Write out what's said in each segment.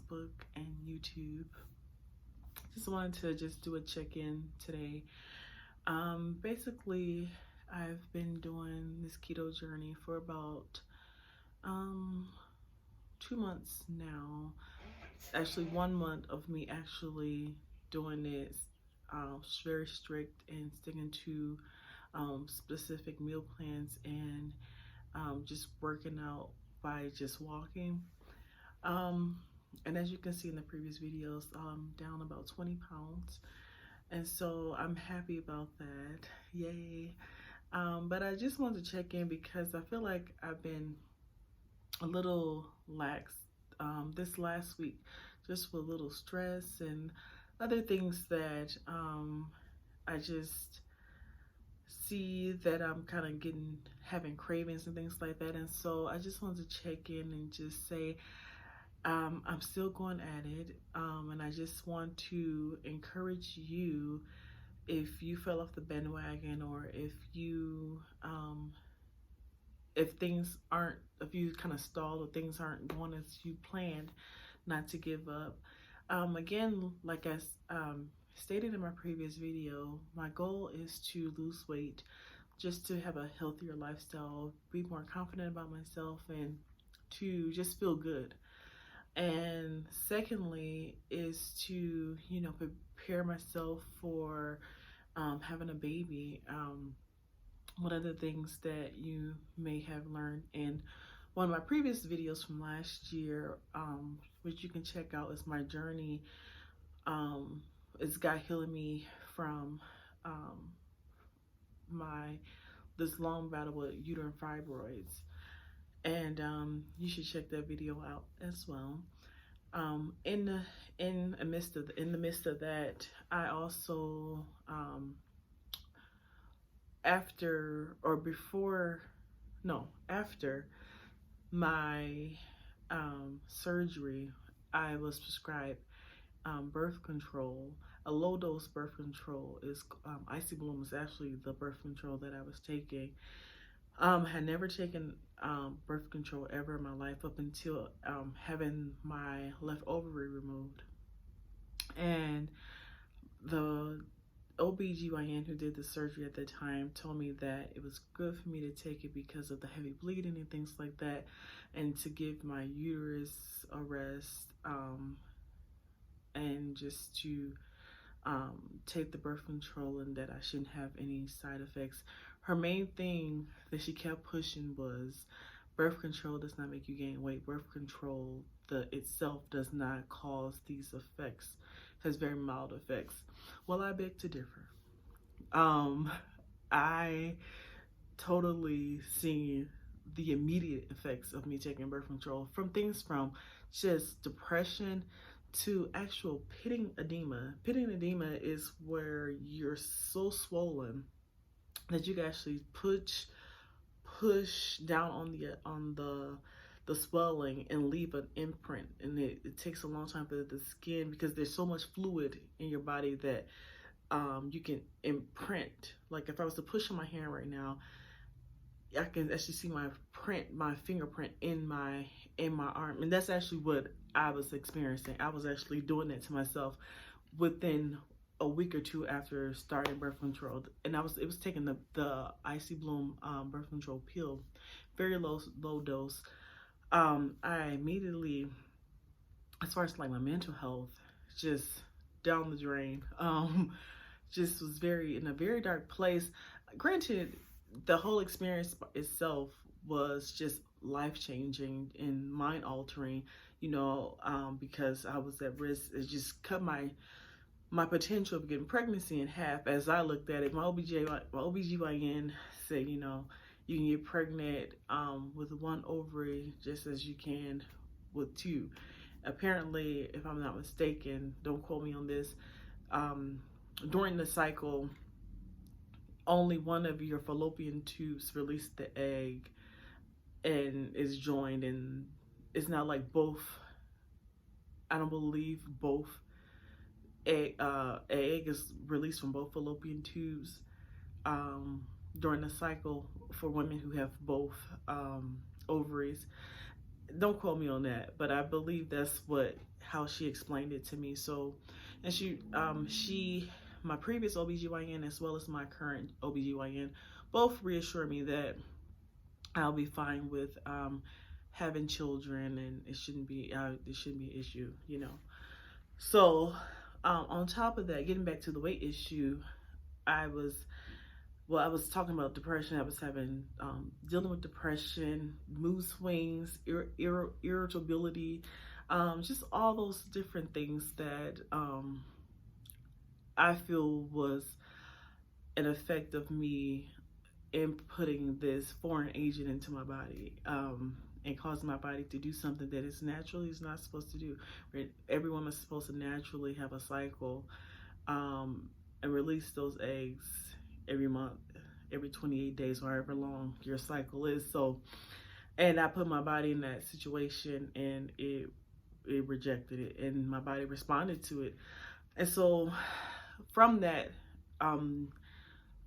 Facebook and YouTube. Just wanted to do a check-in today. Basically, I've been doing this keto journey for about 2 months now. Actually, 1 month of me actually doing it very strict and sticking to specific meal plans and just working out by just walking. And as you can see in the previous videos, I'm down about 20 pounds. And so I'm happy about that. Yay. But I just wanted to check in because I feel like I've been a little lax this last week, just with a little stress and other things that I just see that I'm kind of having cravings and things like that. And so I just wanted to check in and just say I'm still going at it, and I just want to encourage you, if you fell off the bandwagon, or if you if you kind of stalled or things aren't going as you planned, not to give up. Again, like I stated in my previous video, my goal is to lose weight, just to have a healthier lifestyle, be more confident about myself, and to just feel good. And secondly is to, prepare myself for having a baby. One of the things that you may have learned in one of my previous videos from last year, which you can check out, is my journey. It's God healing me from this long battle with uterine fibroids. And you should check that video out as well. In the midst of that, I also after my surgery, I was prescribed birth control. A low dose birth control is Icy Bloom is actually the birth control that I was taking. Had never taken birth control ever in my life up until having my left ovary removed. And the OBGYN who did the surgery at the time told me that it was good for me to take it because of the heavy bleeding and things like that, and to give my uterus a rest, and just to take the birth control, and that I shouldn't have any side effects. Her main thing that she kept pushing was birth control does not make you gain weight. Birth control itself does not cause these effects. It has very mild effects. Well, I beg to differ. I totally see the immediate effects of me taking birth control, from things from just depression to actual pitting edema. Pitting edema is where you're so swollen that you can actually push down on the swelling and leave an imprint, and it takes a long time for the skin, because there's so much fluid in your body that you can imprint. Like if I was to push on my hand right now, I can actually see my fingerprint in my arm, and that's actually what I was experiencing. I was actually doing that to myself within a week or two after starting birth control, and it was taking the Icy Bloom birth control pill, very low dose. I immediately, as far as like my mental health, just down the drain. Just was in a very dark place. Granted, the whole experience itself was just life-changing and mind-altering, because I was at risk. It just cut my potential of getting pregnancy in half. As I looked at it, my OBGYN said, you can get pregnant with one ovary just as you can with two. Apparently, if I'm not mistaken, don't quote me on this, during the cycle, only one of your fallopian tubes release the egg and is joined, and it's not like both. I don't believe both egg is released from both fallopian tubes during the cycle for women who have both ovaries. Don't quote me on that, but I believe that's what how she explained it to me. So, and she my previous OBGYN as well as my current OBGYN both reassure me that I'll be fine with having children, and it shouldn't be an issue, you know. So, on top of that, getting back to the weight issue, I was I was talking about depression. I was having dealing with depression, mood swings, irritability, just all those different things that I feel was an effect of me inputting this foreign agent into my body, and causing my body to do something that it's naturally is not supposed to do. Right? Every woman's supposed to naturally have a cycle, and release those eggs every month, every 28 days, or however long your cycle is. So, and I put my body in that situation, and it rejected it, and my body responded to it. And so, from that,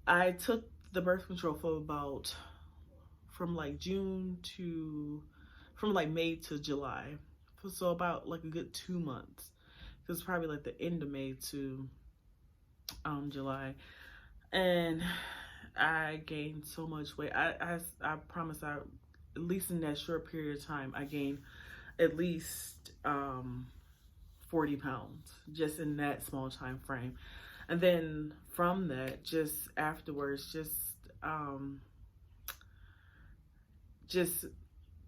I took the birth control for about from like June to from like May to July, so about like a good 2 months. It was probably like the end of May to July, and I gained so much weight. I promise I at least in that short period of time I gained at least 40 pounds just in that small time frame. And then from that, just afterwards, just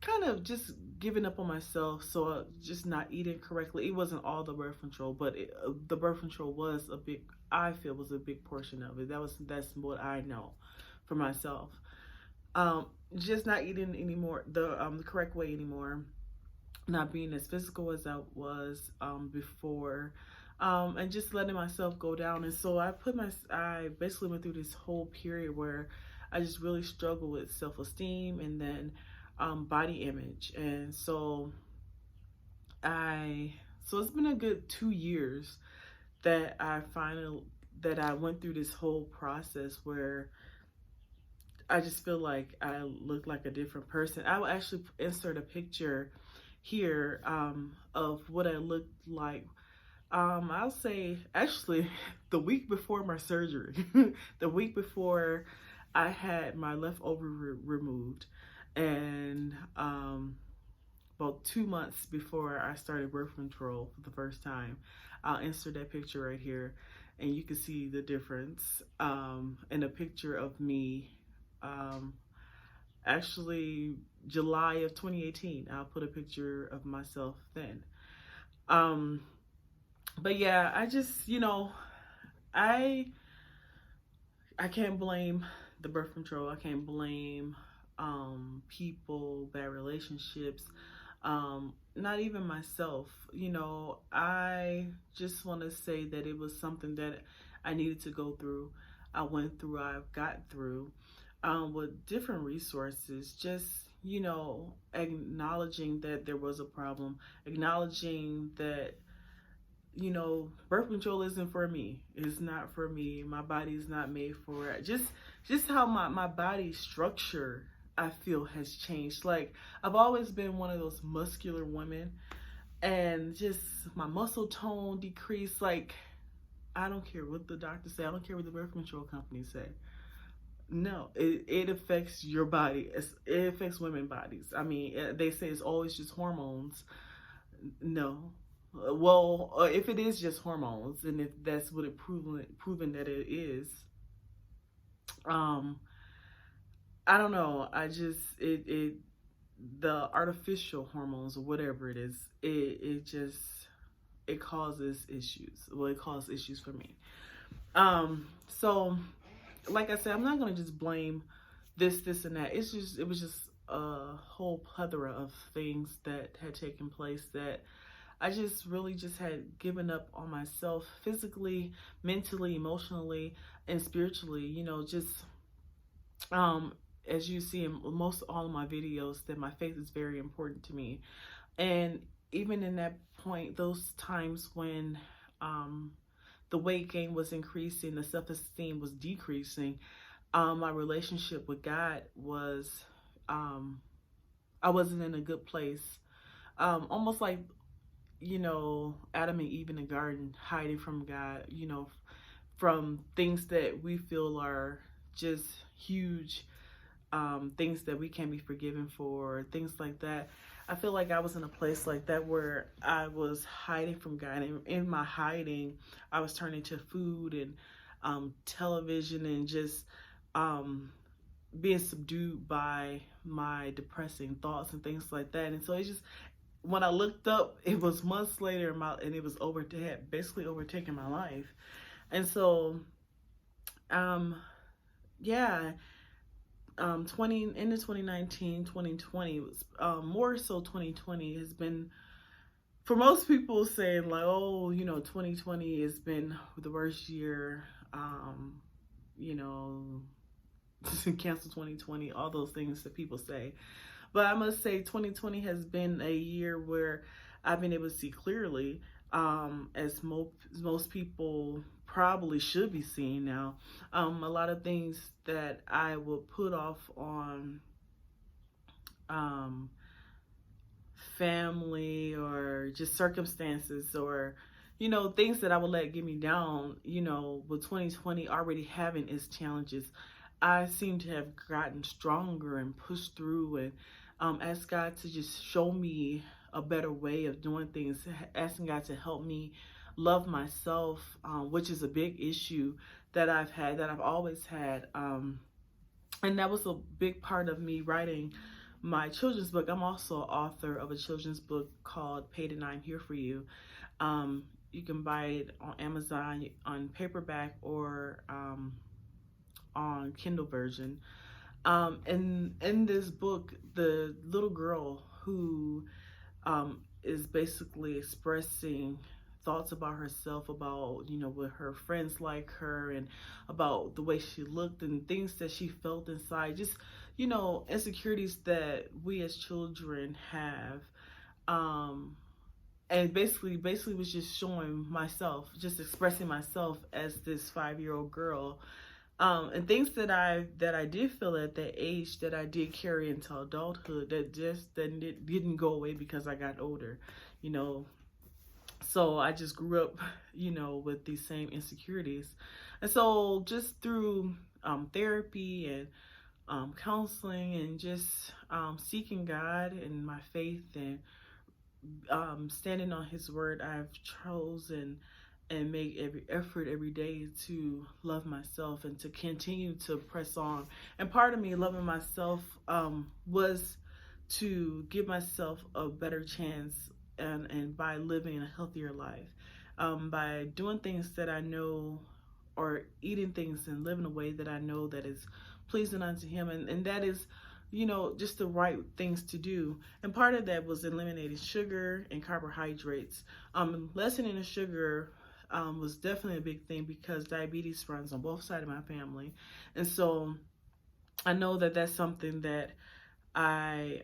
kind of just giving up on myself. So just not eating correctly. It wasn't all the birth control, but the birth control was a big, I feel was a big portion of it. That's what I know for myself. Just not eating anymore, the correct way anymore, not being as physical as I was before, and just letting myself go down. And so I basically went through this whole period where I just really struggled with self-esteem, and then body image. And so it's been a good 2 years that I went through this whole process where I just feel like I look like a different person. I will actually insert a picture here of what I looked like. I'll say actually the week before my surgery, the week before I had my left ovary removed, and about 2 months before I started birth control for the first time. I'll insert that picture right here, and you can see the difference in a picture of me. Actually, July of 2018, I'll put a picture of myself then. But yeah, I just, I can't blame the birth control. I can't blame people, bad relationships, not even myself. I just want to say that it was something that I needed to go through. I went through, I've got through with different resources, just, acknowledging that there was a problem, acknowledging that, birth control isn't for me. It's not for me. My body is not made for it. Just how my body structure, I feel, has changed. Like, I've always been one of those muscular women, and just my muscle tone decreased. Like, I don't care what the doctors say. I don't care what the birth control companies say. No, it affects your body. It affects women's bodies. I mean, they say it's always just hormones. No. Well, if it is just hormones, and if that's what it proven that it is, I don't know. I just the artificial hormones or whatever it is, it causes issues. Well, it caused issues for me. So, like I said, I'm not gonna just blame this, and that. It was just a whole plethora of things that had taken place that I just really just had given up on myself physically, mentally, emotionally, and spiritually. Just as you see in most all of my videos, that my faith is very important to me. And even in that point, those times when the weight gain was increasing, the self-esteem was decreasing, my relationship with God was I wasn't in a good place. Almost like, Adam and Eve in the garden, hiding from God, from things that we feel are just huge, things that we can't be forgiven for, things like that. I feel like I was in a place like that where I was hiding from God. And in my hiding, I was turning to food and television and just um, being subdued by my depressing thoughts and things like that. And so it's just, when I looked up, it was months later, and it was had basically overtaken my life. And so, um, yeah, 2019, 2020 was, more so 2020 has been, for most people, saying like, oh, 2020 has been the worst year, you know, cancel 2020, all those things that people say. But I must say, 2020 has been a year where I've been able to see clearly, as most people probably should be seeing now. A lot of things that I will put off on um, family or just circumstances, or things that I would let get me down, with 2020 already having its challenges, I seem to have gotten stronger and pushed through, and asked God to just show me a better way of doing things, asking God to help me love myself, which is a big issue that I've always had. And that was a big part of me writing my children's book. I'm also author of a children's book called Paid and I'm Here for You. You can buy it on Amazon on paperback or on Kindle version. And in this book, the little girl who is basically expressing thoughts about herself, about what her friends like her, and about the way she looked and things that she felt inside, just insecurities that we as children have, and basically was just showing myself, just expressing myself as this 5-year-old girl, and things that I did feel at that age that I did carry into adulthood, that didn't go away because I got older, you know. So I just grew up, with these same insecurities, and so just through therapy and counseling and just seeking God and my faith, and standing on His word, I've chosen and make every effort every day to love myself and to continue to press on. And part of me loving myself was to give myself a better chance, and by living a healthier life, by doing things that I know, or eating things and living a way that I know that is pleasing unto Him, and that is, just the right things to do. And part of that was eliminating sugar and carbohydrates. Lessening the sugar was definitely a big thing because diabetes runs on both sides of my family. And so I know that that's something that I,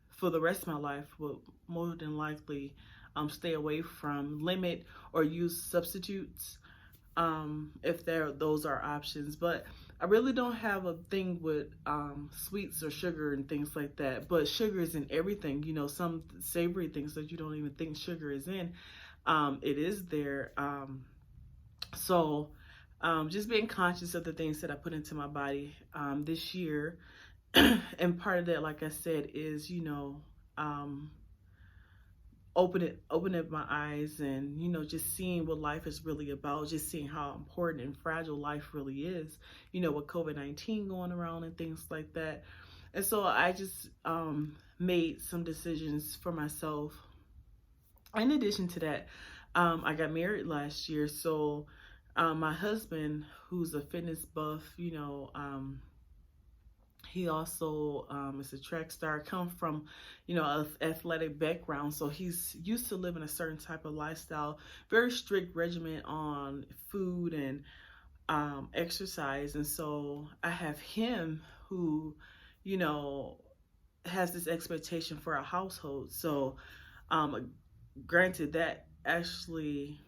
for the rest of my life, will more than likely stay away from, limit, or use substitutes, if those are options. But I really don't have a thing with sweets or sugar and things like that. But sugar is in everything. Some savory things that you don't even think sugar is in, it is there. So just being conscious of the things that I put into my body this year. And part of that, like I said, is, open up my eyes, and just seeing what life is really about, just seeing how important and fragile life really is, with COVID-19 going around and things like that. And so I just made some decisions for myself. In addition to that, I got married last year. So my husband, who's a fitness buff, he also is a track star, come from, an athletic background. So he's used to living a certain type of lifestyle, very strict regimen on food and exercise. And so I have him who, has this expectation for a household. So granted, that actually,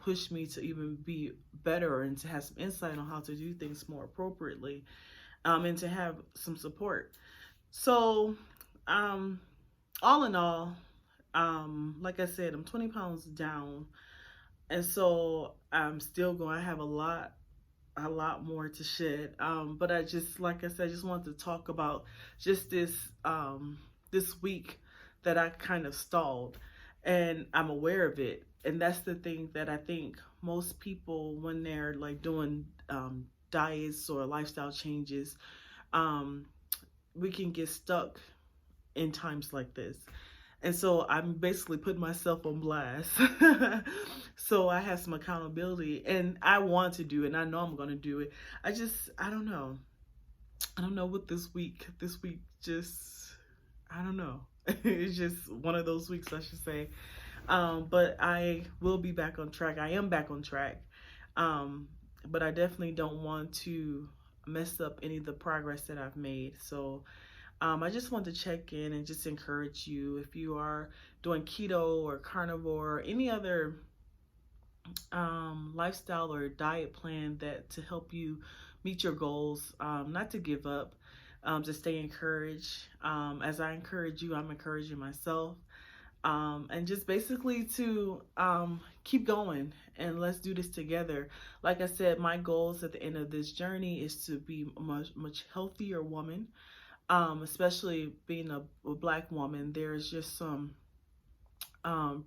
pushed me to even be better and to have some insight on how to do things more appropriately, and to have some support. So, um, all in all, like I said, I'm 20 pounds down, and so I'm still going to have a lot more to shed. But I just, like I said, I just wanted to talk about just this week that I kind of stalled, and I'm aware of it. And that's the thing that I think most people, when they're like doing diets or lifestyle changes, um, we can get stuck in times like this. And so I'm basically putting myself on blast. So I have some accountability and I want to do it and I know I'm going to do it. I don't know. I don't know what this week just, I don't know. It's just one of those weeks, I should say. But I will be back on track. I am back on track. Um, but I definitely don't want to mess up any of the progress that I've made. So I just want to check in and just encourage you if you are doing keto or carnivore or any other lifestyle or diet plan that to help you meet your goals, not to give up, to stay encouraged. As I encourage you, I'm encouraging myself. And just basically to keep going and let's do this together. Like I said, my goals at the end of this journey is to be a much healthier woman, especially being a black woman. There's just some um,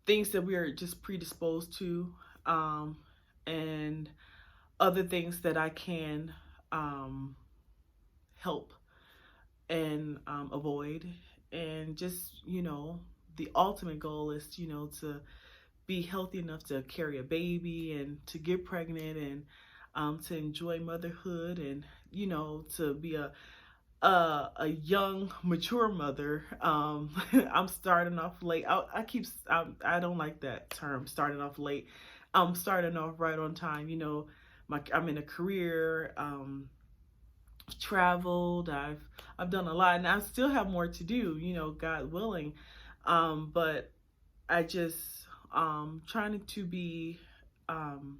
things that we are just predisposed to, um, and other things that I can um, help and avoid. And just, the ultimate goal is, to be healthy enough to carry a baby and to get pregnant and to enjoy motherhood and, to be a young mature mother. I'm starting off late. I don't like that term, starting off late. I'm starting off right on time. I'm in a career. Traveled. I've done a lot, and I still have more to do. God willing. But I just trying to be um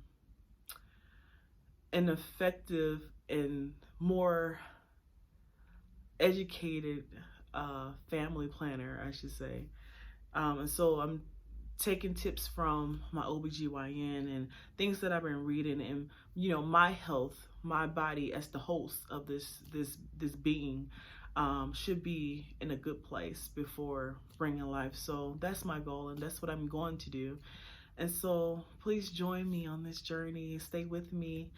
an effective and more educated family planner, I should say. And so I'm taking tips from my OBGYN and things that I've been reading and my health, my body as the host of this being should be in a good place before bringing life. So that's my goal and that's what I'm going to do. And so please join me on this journey. Stay with me.